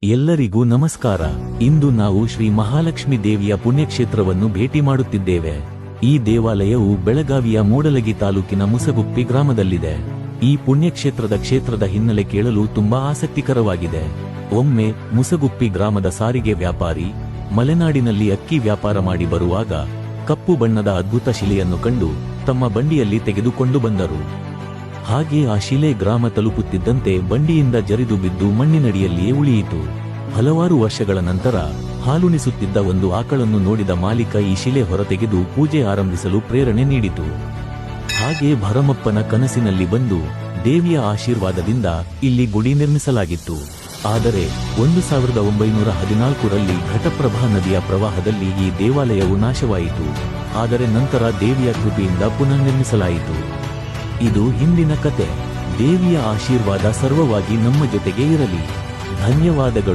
ಎಲ್ಲರಿಗೂ ನಮಸ್ಕಾರ. ಇಂದು ನಾವು ಶ್ರೀ ಮಹಾಲಕ್ಷ್ಮಿ ದೇವಿಯ ಪುಣ್ಯಕ್ಷೇತ್ರವನ್ನು ಭೇಟಿ ಮಾಡುತ್ತಿದ್ದೇವೆ. ಈ ದೇವಾಲಯವು ಬೆಳಗಾವಿಯ ಮೂಡಲಗಿ ತಾಲೂಕಿನ ಮುಸಗುಪ್ಪಿ ಗ್ರಾಮದಲ್ಲಿದೆ. ಈ ಕ್ಷೇತ್ರದ ಹಿನ್ನೆಲೆ ಕೇಳಲು ತುಂಬಾ ಆಸಕ್ತಿಕರವಾಗಿದೆ. ಒಮ್ಮೆ ಮುಸಗುಪ್ಪಿ ಗ್ರಾಮದ ಸಾರಿಗೆ ವ್ಯಾಪಾರಿ ಮಲೆನಾಡಿನಲ್ಲಿ ಅಕ್ಕಿ ವ್ಯಾಪಾರ ಮಾಡಿ ಬರುವಾಗ ಕಪ್ಪು ಬಣ್ಣದ ಅದ್ಭುತ ಶಿಲೆಯನ್ನು ಕಂಡು ತಮ್ಮ ಬಂಡಿಯಲ್ಲಿ ತೆಗೆದುಕೊಂಡು ಬಂದರು. ಹಾಗೆ ಆ ಶಿಲೆ ಗ್ರಾಮ ತಲುಪುತ್ತಿದ್ದಂತೆ ಬಂಡಿಯಿಂದ ಜರಿದು ಬಿದ್ದು ಮಣ್ಣಿನಡಿಯಲ್ಲಿಯೇ ಉಳಿಯಿತು. ಹಲವಾರು ವರ್ಷಗಳ ನಂತರ ಹಾಲುಣಿಸುತ್ತಿದ್ದ ಒಂದು ಆಕಳನ್ನು ನೋಡಿದ ಮಾಲೀಕ ಈ ಶಿಲೆ ಹೊರತೆಗೆದು ಪೂಜೆ ಆರಂಭಿಸಲು ಪ್ರೇರಣೆ ನೀಡಿತು. ಹಾಗೆ ಭರಮಪ್ಪನ ಕನಸಿನಲ್ಲಿ ಬಂದು ದೇವಿಯ ಆಶೀರ್ವಾದದಿಂದ ಇಲ್ಲಿ ಗುಡಿ ನಿರ್ಮಿಸಲಾಗಿತ್ತು. ಆದರೆ 1914ರಲ್ಲಿ ಘಟಪ್ರಭಾ ನದಿಯ ಪ್ರವಾಹದಲ್ಲಿ ಈ ದೇವಾಲಯವು ನಾಶವಾಯಿತು. ಆದರೆ ನಂತರ ದೇವಿಯ ಕೃಪೆಯಿಂದ ಪುನರ್ನಿರ್ಮಿಸಲಾಯಿತು. ಇದು ಹಿಂದಿನ ಕತೆ. ದೇವಿಯ ಆಶೀರ್ವಾದ ಸರ್ವವಾಗಿ ನಮ್ಮ ಜೊತೆಗೆ ಇರಲಿ. ಧನ್ಯವಾದಗಳು.